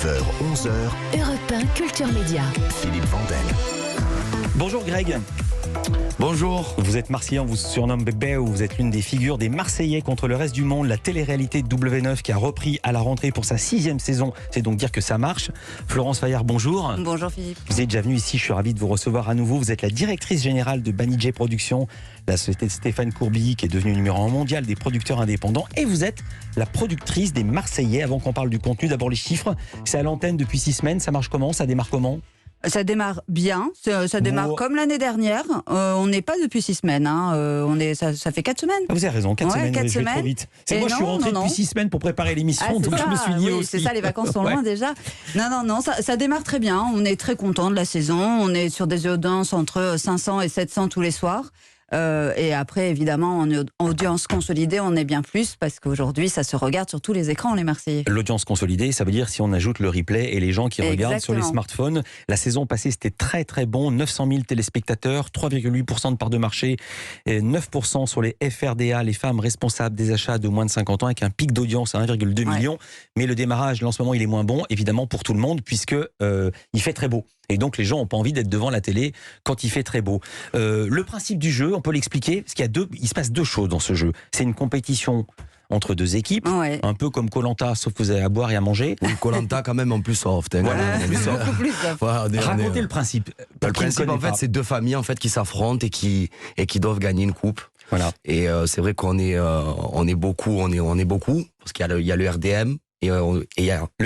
9h, 11h. Europe 1 Culture Média. Philippe Vandel. Bonjour Greg. Bonjour. Vous êtes Marseillais, on vous surnomme Bébé, ou vous êtes l'une des figures des Marseillais contre le reste du monde. La télé-réalité de W9 qui a repris à la rentrée pour sa 6e saison. C'est donc dire que ça marche. Florence Fayard, bonjour. Bonjour Philippe. Vous êtes déjà venue ici, je suis ravi de vous recevoir à nouveau. Vous êtes la directrice générale de Banijay Productions, la société de Stéphane Courbilly qui est devenue numéro 1 mondial des producteurs indépendants. Et vous êtes la productrice des Marseillais. Avant qu'on parle du contenu, d'abord les chiffres. C'est à l'antenne depuis 6 semaines. Ça marche comment? Ça démarre comment? Ça démarre bien, ça démarre comme l'année dernière. On n'est pas depuis 6 semaines, ça fait 4 semaines. Vous avez raison, 4 semaines, 4 je vais trop semaines. vite. C'est moi, je suis rentré depuis 6 semaines pour préparer l'émission, donc je me suis dit aussi. C'est ça, les vacances sont loin déjà. Non, ça démarre très bien. On est très content de la saison. On est sur des audiences entre 500 et 700 tous les soirs. Et après, évidemment, en audience consolidée, on est bien plus parce qu'aujourd'hui, ça se regarde sur tous les écrans, les Marseillais. L'audience consolidée, ça veut dire si on ajoute le replay et les gens qui regardent sur les smartphones. La saison passée, c'était très très bon. 900 000 téléspectateurs, 3,8% de part de marché, et 9% sur les FRDA, les femmes responsables des achats de moins de 50 ans, avec un pic d'audience à 1,2 million. Mais le démarrage, là, en ce moment, il est moins bon, évidemment, pour tout le monde, puisque il fait très beau. Et donc, les gens n'ont pas envie d'être devant la télé quand il fait très beau. Le principe du jeu, on peut l'expliquer, parce il se passe 2 choses dans ce jeu. C'est une compétition entre 2 équipes, un peu comme Koh-Lanta, sauf que vous avez à boire et à manger. Oui, Koh-Lanta quand même en plus soft. Voilà, beaucoup plus soft. Racontez le principe. Le principe, en fait, c'est 2 familles en fait, qui s'affrontent et qui doivent gagner une coupe. Voilà. Et c'est vrai qu'on est beaucoup, parce qu'il y a le RDM. Et le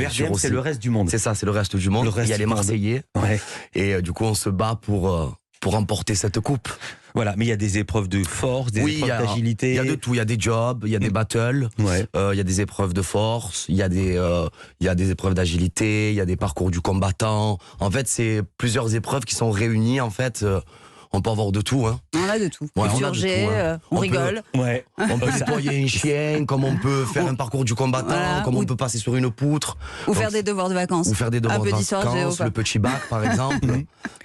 RDM, c'est le reste du monde. C'est ça, c'est le reste du monde. Il y a les Marseillais. Ouais. Et du coup, on se bat pour remporter cette coupe. Voilà, mais il y a des épreuves de force, des épreuves d'agilité. Il y a de tout. Il y a des jobs, il y a des battles, il y a des épreuves de force, il y a des épreuves d'agilité, il y a des parcours du combattant. En fait, c'est plusieurs épreuves qui sont réunies, en fait. On peut avoir de tout. Hein. On a de tout. Ouais, on rigole. On peut nettoyer un chien, comme on peut faire un parcours du combattant, comme on peut passer sur une poutre. Ou faire des devoirs de vacances. Ou faire des devoirs de vacances, le petit bac par exemple.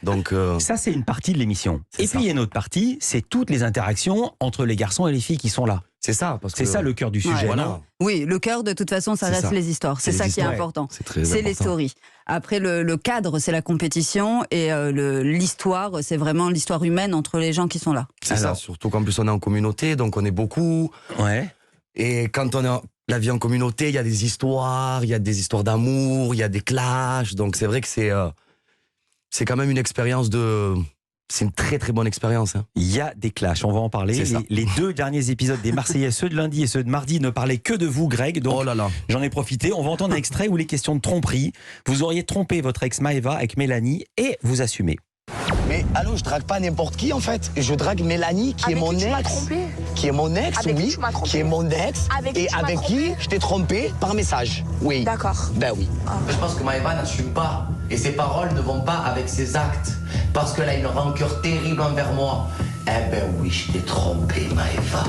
Donc, ça, c'est une partie de l'émission. Et puis il y a une autre partie, c'est toutes les interactions entre les garçons et les filles qui sont là. C'est ça, parce que c'est ça le cœur du sujet. Voilà. Oui, le cœur, de toute façon, ça reste les histoires. C'est ça qui est important. C'est les stories. Après, le cadre, c'est la compétition. Et l'histoire, c'est vraiment l'histoire humaine entre les gens qui sont là. C'est ça, surtout qu'en plus, on est en communauté, donc on est beaucoup. Ouais. Et quand on est la vie en communauté, il y a des histoires, d'amour, il y a des clashs. Donc c'est vrai que c'est quand même une expérience C'est une très très bonne expérience. Hein. Il y a des clashs, on va en parler. Les 2 derniers épisodes des Marseillais, ceux de lundi et ceux de mardi, ne parlaient que de vous, Greg. Donc j'en ai profité. On va entendre un extrait où les questions de tromperie. Vous auriez trompé votre ex Maëva avec Mélanie et vous assumez. Mais allô, je drague pas n'importe qui en fait. Je drague Mélanie qui est mon ex. Qui est mon ex, oui. Qui est mon ex. Et avec qui je t'ai trompé par message. Oui. D'accord. Ben oui. Je pense que Maëva n'assume pas. Et ses paroles ne vont pas avec ses actes. Parce qu'elle a une rancœur terrible envers moi. Eh ben oui, je t'ai trompé, Maëva.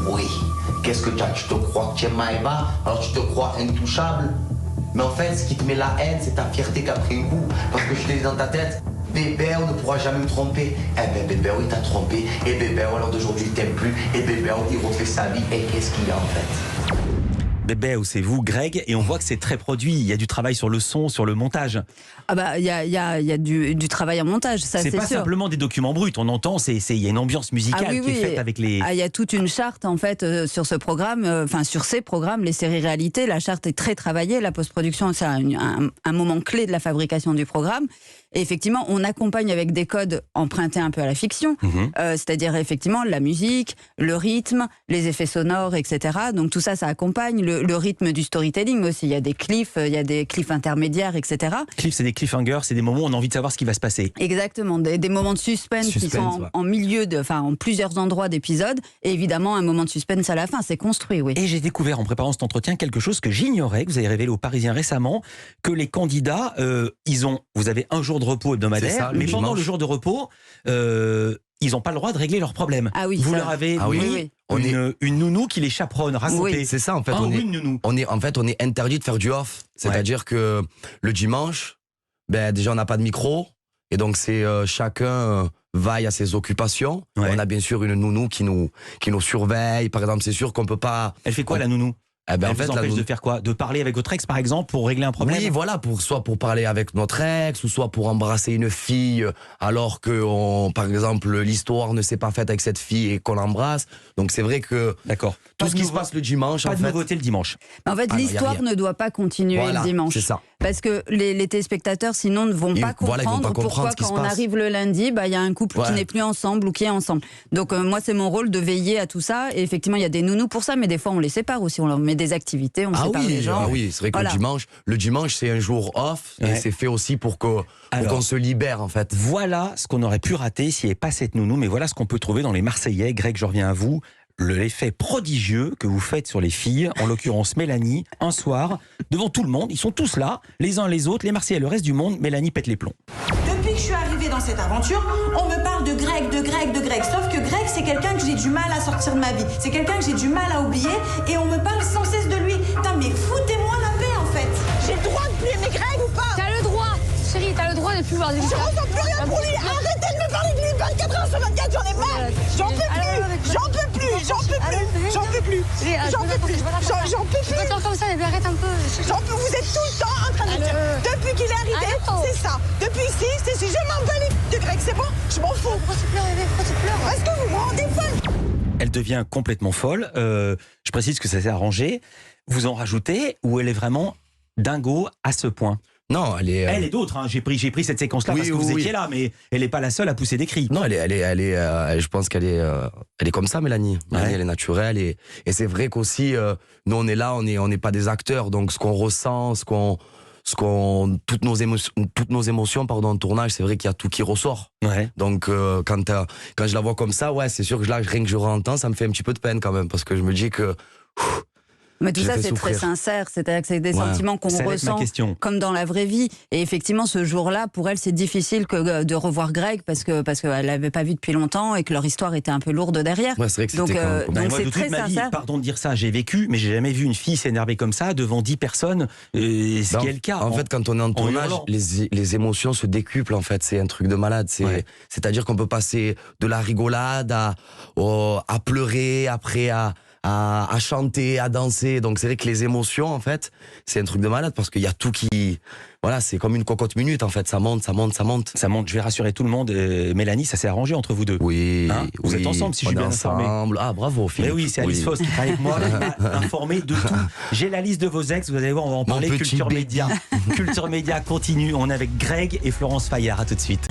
Oui. Qu'est-ce que tu as? Tu te crois que tu es Maëva? Alors tu te crois intouchable? Mais en fait, ce qui te met la haine, c'est ta fierté qui a pris un coup. Parce que je t'ai dit dans ta tête, Bébé, on ne pourra jamais me tromper. Eh ben Bébé, il t'a trompé. Et Bébé, alors d'aujourd'hui, il t'aime plus. Et Bébé, il refait sa vie. Et qu'est-ce qu'il y a en fait? Bébé, c'est vous, Greg, et on voit que c'est très produit. Il y a du travail sur le son, sur le montage. Ah bah, il y a du travail en montage, ça c'est sûr. C'est pas simplement des documents bruts. On entend, il y a une ambiance musicale qui est faite avec les. Il y a toute une charte en fait sur ce programme, sur ces programmes, les séries réalités. La charte est très travaillée. La post-production, c'est un moment clé de la fabrication du programme. Et effectivement, on accompagne avec des codes empruntés un peu à la fiction, c'est-à-dire effectivement la musique, le rythme, les effets sonores, etc. Donc tout ça, ça accompagne le rythme du storytelling aussi. Il y a des cliffs, intermédiaires, etc. Cliffs, c'est des cliffhangers, c'est des moments où on a envie de savoir ce qui va se passer. Exactement, des moments de suspense qui sont en milieu, en plusieurs endroits d'épisodes. Et évidemment, un moment de suspense à la fin, c'est construit, oui. Et j'ai découvert en préparant cet entretien quelque chose que j'ignorais, que vous avez révélé aux Parisiens récemment, que les candidats, vous avez un jour de repos hebdomadaire, mais pendant le jour de repos, ils n'ont pas le droit de régler leurs problèmes. Ah oui, vous leur avez une nounou qui les chaperonne, racontez. Oui, c'est ça en fait. On est interdit de faire du off. C'est-à-dire que le dimanche, déjà on n'a pas de micro, et donc c'est chacun vaille à ses occupations. On a bien sûr une nounou qui nous surveille. Par exemple, c'est sûr qu'on peut pas. Elle fait quoi la nounou? Elle vous empêche de faire quoi? De parler avec votre ex, par exemple, pour régler un problème? Oui, voilà, soit pour parler avec notre ex, ou soit pour embrasser une fille, alors que, par exemple, l'histoire ne s'est pas faite avec cette fille et qu'on l'embrasse. Donc c'est vrai que tout ce qui se passe le dimanche... Pas de nouveauté le dimanche. En fait, l'histoire ne doit pas continuer le dimanche. C'est ça. Parce que les téléspectateurs, sinon, ne vont pas comprendre pourquoi, quand on arrive le lundi, il y a un couple qui n'est plus ensemble ou qui est ensemble. Donc moi, c'est mon rôle de veiller à tout ça. Et effectivement, il y a des nounous pour ça, mais des fois, on les sépare aussi. On leur met des activités, on sépare les gens. Ah oui, c'est vrai que le dimanche, c'est un jour off, et c'est fait aussi pour qu'on se libère, en fait. Voilà ce qu'on aurait pu rater s'il n'y avait pas cette nounou, mais voilà ce qu'on peut trouver dans les Marseillais. Greg, je reviens à vous. L'effet prodigieux que vous faites sur les filles, en l'occurrence Mélanie, un soir, devant tout le monde, ils sont tous là, les uns les autres, les Marseillais, le reste du monde, Mélanie pète les plombs. Depuis que je suis arrivée dans cette aventure, on me parle de Greg. Sauf que Greg, c'est quelqu'un que j'ai du mal à sortir de ma vie. C'est quelqu'un que j'ai du mal à oublier et on me parle sans cesse de lui. Putain, mais foutez-moi la paix, en fait. J'ai le droit de plus aimer Greg ou pas? T'as le droit, chérie, t'as le droit de plus voir des gens. Je ressens plus rien pour lui. Arrêtez de me parler de lui 24 heures sur 24, j'en ai marre. J'en peux plus. Comme ça, mais arrête un peu. Vous êtes tout le temps en train de dire. Depuis qu'il est arrivé, c'est ça. Depuis ici, c'est si je m'en bats les de Greg, c'est bon? Je m'en fous. Pourquoi tu pleures, bébé? Pourquoi tu pleures? Est-ce que vous vous rendez folle? Elle devient complètement folle. Je précise que ça s'est arrangé. Vous en rajoutez ou elle est vraiment dingo à ce point? Non, elle est... Elle et d'autres, hein. J'ai pris cette séquence-là parce que vous étiez là, mais elle n'est pas la seule à pousser des cris. Non, je pense qu'elle est comme ça, Mélanie. Mélanie, elle est naturelle et c'est vrai qu'aussi, nous on est là, on n'est pas des acteurs, donc ce qu'on ressent, toutes nos émotions, en tournage, c'est vrai qu'il y a tout qui ressort. Ouais. Donc quand je la vois comme ça, rien que je entends, ça me fait un petit peu de peine quand même, parce que je me dis que... Mais tout ça, c'est très sincère. C'est-à-dire que c'est des sentiments qu'on ressent comme dans la vraie vie. Et effectivement, ce jour-là, pour elle, c'est difficile de revoir Greg parce qu'elle l'avait pas vu depuis longtemps et que leur histoire était un peu lourde derrière. Ouais, c'est vrai que donc c'est très sincère. Pardon de dire ça, j'ai vécu, mais j'ai jamais vu une fille s'énerver comme ça devant 10 personnes. Ce qui est le cas. En fait, quand on est en tournage, les émotions se décuplent. En fait, c'est un truc de malade. C'est-à-dire qu'on peut passer de la rigolade à pleurer, après à chanter, à danser. Donc c'est vrai que les émotions, en fait, c'est un truc de malade parce qu'il y a tout qui... Voilà, c'est comme une cocotte minute, en fait. Ça monte. Je vais rassurer tout le monde. Mélanie, ça s'est arrangé entre vous deux. Oui. Vous êtes ensemble, si je suis bien informé. Ah, bravo, Philippe. Mais oui, c'est Alice Foss qui travaille avec moi, qui m'a informé de tout. J'ai la liste de vos ex, vous allez voir, on va en parler. Culture Média. Culture Média continue. On est avec Greg et Florence Fayard. À tout de suite.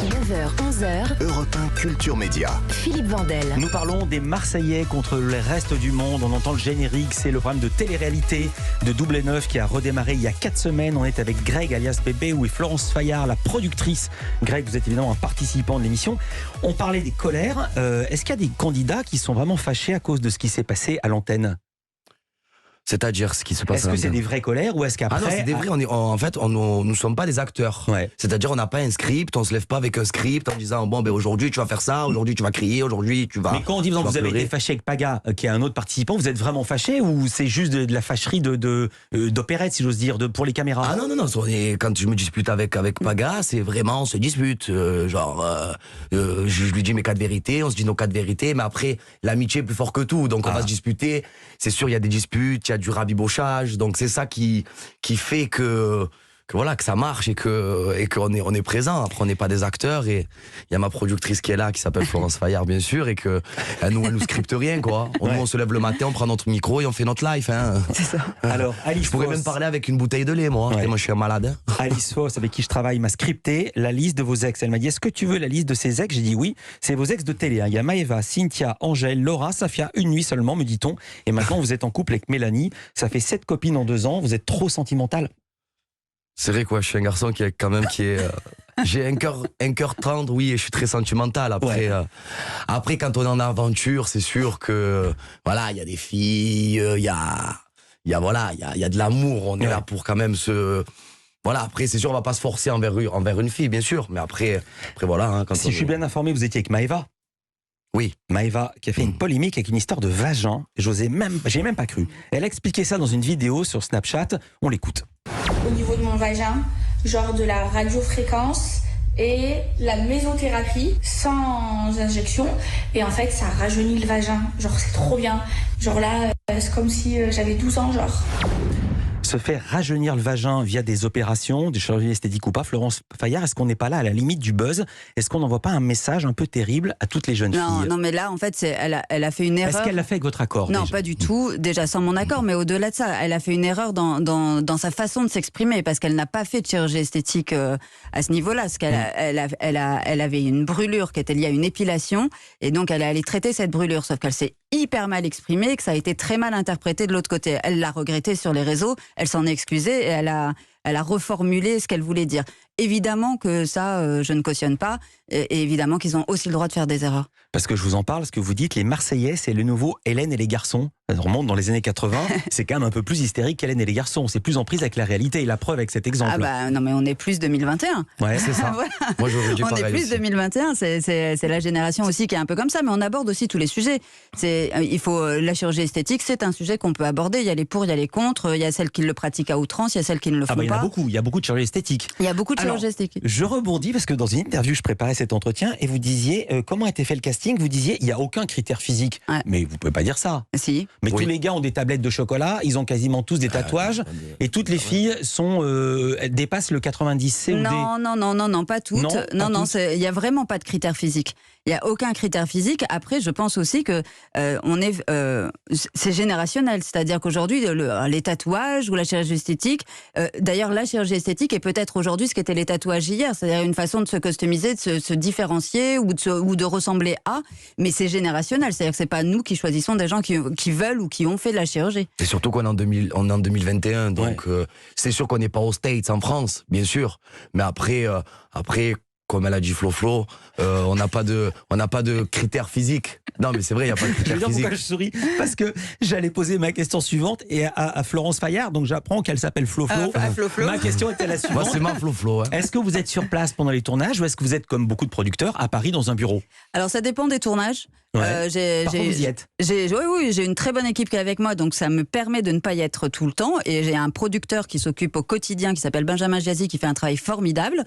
9h, 11h. Europe 1 Culture Média. Philippe Vandel. Nous parlons des Marseillais contre le reste du monde. On entend le générique. C'est le programme de télé-réalité de Double 9 qui a redémarré il y a 4 semaines. On est avec Greg alias Bébé et Florence Fayard, la productrice. Greg, vous êtes évidemment un participant de l'émission. On parlait des colères. Est-ce qu'il y a des candidats qui sont vraiment fâchés à cause de ce qui s'est passé à l'antenne? C'est-à-dire ce qui se passe. Est-ce que c'est des vraies colères ou est-ce qu'après... Ah non, c'est des vrais. En fait, nous ne sommes pas des acteurs. Ouais. C'est-à-dire, on n'a pas un script, on se lève pas avec un script en disant aujourd'hui tu vas faire ça, aujourd'hui tu vas crier, aujourd'hui tu vas. Mais quand on dit vous avez été fâché avec Paga, qui est un autre participant, vous êtes vraiment fâché ou c'est juste de la fâcherie d'opérette, si j'ose dire, pour les caméras? Ah non. Quand je me dispute avec Paga, c'est vraiment on se dispute. Je lui dis mes 4 vérités, on se dit nos 4 vérités, mais après l'amitié est plus fort que tout, donc on va se disputer. C'est sûr, il y a des disputes, il y a du rabibochage, donc c'est ça qui fait que ça marche et qu'on est présent. Après, on n'est pas des acteurs et il y a ma productrice qui est là, qui s'appelle Florence Fayard, bien sûr, et que elle nous scripte rien, quoi. Nous, on se lève le matin, on prend notre micro et on fait notre live. C'est ça. Alors, Alice je pourrais même parler avec une bouteille de lait, moi. Ouais. Et moi, je suis un malade. Alice Foss, avec qui je travaille, m'a scripté la liste de vos ex. Elle m'a dit, est-ce que tu veux la liste de ces ex? J'ai dit oui. C'est vos ex de télé. Il y a Maëva, Cynthia, Angèle, Laura, Safia, une nuit seulement, me dit-on. Et maintenant, vous êtes en couple avec Mélanie. Ça fait 7 copines en 2 ans. Vous êtes trop sentimental. C'est vrai que je suis un garçon qui est j'ai un cœur tendre, oui, et je suis très sentimental. Après, quand on est en aventure, c'est sûr que il y a des filles, il y a de l'amour. On est là pour quand même après, c'est sûr, on va pas se forcer envers une fille, bien sûr. Mais après voilà. Si je suis bien informé, vous étiez avec Maëva. Oui. Maëva, qui a fait une polémique avec une histoire de vagin. J'ai même pas cru. Elle a expliqué ça dans une vidéo sur Snapchat. On l'écoute. Au niveau de mon vagin, genre de la radiofréquence et la mésothérapie sans injection. Et en fait, ça rajeunit le vagin. Genre, c'est trop bien. Genre là, C'est comme si j'avais 12 ans, genre. Se faire rajeunir le vagin via des opérations, des chirurgies esthétiques ou pas, Florence Fayard, est-ce qu'on n'est pas là à la limite du buzz? Est-ce qu'on n'envoie pas un message un peu terrible à toutes les jeunes filles? Non, mais là, en fait, elle a fait une erreur. Est-ce qu'elle l'a fait avec votre accord? Non, déjà? pas du tout. Déjà sans mon accord, mais au-delà de ça, elle a fait une erreur dans sa façon de s'exprimer, parce qu'elle n'a pas fait de chirurgie esthétique à ce niveau-là. Parce qu'elle elle avait une brûlure qui était liée à une épilation, et donc elle est allée traiter cette brûlure, sauf qu'elle s'est hyper mal exprimée, que ça a été très mal interprété de l'autre côté. Elle l'a regretté sur les réseaux, elle s'en est excusée et elle a reformulé ce qu'elle voulait dire. Évidemment que ça, je ne cautionne pas, et évidemment qu'ils ont aussi le droit de faire des erreurs. Parce que je vous en parle, ce que vous dites, les Marseillais, c'est le nouveau Hélène et les garçons. On remonte dans les années 80, c'est quand même un peu plus hystérique qu'Hélène et les garçons. C'est plus en prise avec la réalité, et la preuve avec cet exemple. Ah bah non, mais on est plus 2021. Ouais, c'est ça. Voilà. Moi, j'aurais dit on pareil est plus aussi. 2021, c'est la génération aussi qui est un peu comme ça, mais on aborde aussi tous les sujets. La chirurgie esthétique, c'est un sujet qu'on peut aborder. Il y a les pour, il y a les contre, il y a celles qui le pratiquent à outrance, il y a celles qui ne le font pas. Il y a beaucoup de chirurgie esthétique. Il y a beaucoup de chirurgie esthétique. Je rebondis parce que dans une interview, je préparais cet entretien et vous disiez comment était fait le casting. Vous disiez il n'y a aucun critère physique. Ouais. Mais vous pouvez pas dire ça. Si. Mais tous les gars ont des tablettes de chocolat, ils ont quasiment tous des tatouages et toutes les filles dépassent le 90C ou D. Non, pas toutes. Non, il y a vraiment pas de critères physiques. Il y a aucun critère physique. Après, je pense aussi que c'est générationnel, c'est-à-dire qu'aujourd'hui les tatouages ou la chirurgie esthétique, d'ailleurs la chirurgie esthétique est peut-être aujourd'hui ce qu'étaient les tatouages hier, c'est-à-dire une façon de se customiser, de se différencier ou de ressembler à, mais c'est générationnel, c'est-à-dire que c'est pas nous qui choisissons des gens qui veulent ou qui ont fait de la chirurgie. Et surtout qu'on est en 2021, donc c'est sûr qu'on n'est pas aux States, en France, bien sûr, mais après comme elle a dit Flo, on n'a pas de critères physiques. Non, mais c'est vrai, il n'y a pas de critères physiques. Pourquoi je souris? Parce que j'allais poser ma question suivante et à Florence Fayard, donc j'apprends qu'elle s'appelle Flo. Ma question était la suivante. Moi, c'est ma Flo. Est-ce que vous êtes sur place pendant les tournages ou est-ce que vous êtes comme beaucoup de producteurs à Paris dans un bureau? Alors ça dépend des tournages. Parfois vous y êtes. Oui, j'ai une très bonne équipe qui est avec moi, donc ça me permet de ne pas y être tout le temps. Et j'ai un producteur qui s'occupe au quotidien, qui s'appelle Benjamin Giazi, qui fait un travail formidable.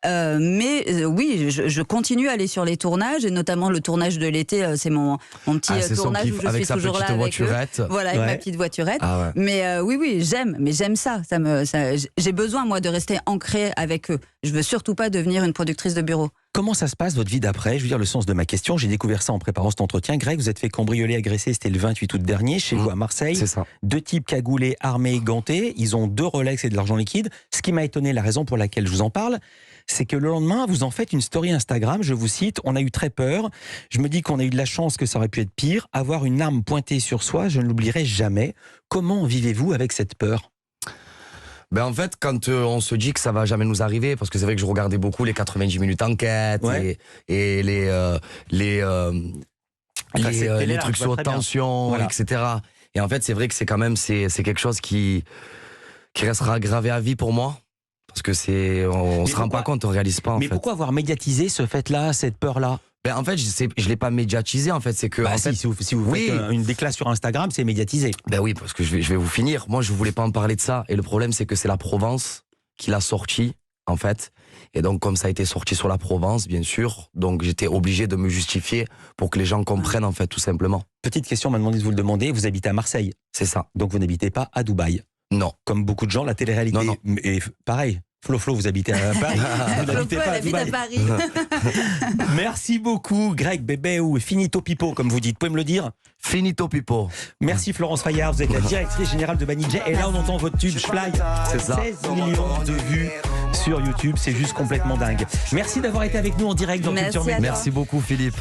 Oui, je continue à aller sur les tournages, et notamment le tournage de l'été, c'est mon petit tournage où je suis toujours là avec eux. Voilà, avec ma petite voiturette. Ah ouais. Mais oui, j'aime ça. J'ai besoin, moi, de rester ancrée avec eux. Je veux surtout pas devenir une productrice de bureau. Comment ça se passe, votre vie d'après? Je veux dire, le sens de ma question, j'ai découvert ça en préparant cet entretien. Greg, vous êtes fait cambrioler, agresser, c'était le 28 août dernier, chez vous à Marseille. C'est ça. 2 types cagoulés, armés, gantés. Ils ont 2 Rolex et de l'argent liquide. Ce qui m'a étonné, la raison pour laquelle je vous en parle, c'est que le lendemain, vous en faites une story Instagram, je vous cite, on a eu très peur. Je me dis qu'on a eu de la chance, que ça aurait pu être pire. Avoir une arme pointée sur soi, je ne l'oublierai jamais. Comment vivez-vous avec cette peur? Ben en fait, quand on se dit que ça va jamais nous arriver, parce que c'est vrai que je regardais beaucoup les 90 minutes enquête et les trucs sur tension, voilà, etc. Et en fait, c'est vrai que c'est quand même c'est quelque chose qui restera gravé à vie pour moi, parce que on se rend pas compte, on réalise pas. Mais pourquoi avoir médiatisé ce fait-là, cette peur-là? Ben en fait, je l'ai pas médiatisé, en fait, c'est que si vous faites une déclaration sur Instagram, c'est médiatisé. Ben oui, parce que je vais vous finir. Moi, je voulais pas en parler de ça, et le problème, c'est que c'est la Provence qui l'a sorti, en fait. Et donc, comme ça a été sorti sur la Provence, bien sûr, donc j'étais obligé de me justifier pour que les gens comprennent, en fait, tout simplement. Petite question, on m'a demandé de vous le demander. Vous habitez à Marseille? C'est ça. Donc vous n'habitez pas à Dubaï? Non. Comme beaucoup de gens, la télé-réalité. Non. Et pareil. Flo, vous habitez à Paris. Vous n'habitez pas à Dubaï. Paris. Merci beaucoup, Greg, bébé, ou Finito Pipo, comme vous dites. Vous pouvez me le dire? Finito Pipo. Merci Florence Fayard, vous êtes la directrice générale de Banijay. Et là, on entend votre tube Fly. C'est ça. 16 millions de vues sur YouTube, c'est juste complètement dingue. Merci d'avoir été avec nous en direct dans Culture Média. Merci beaucoup, Philippe.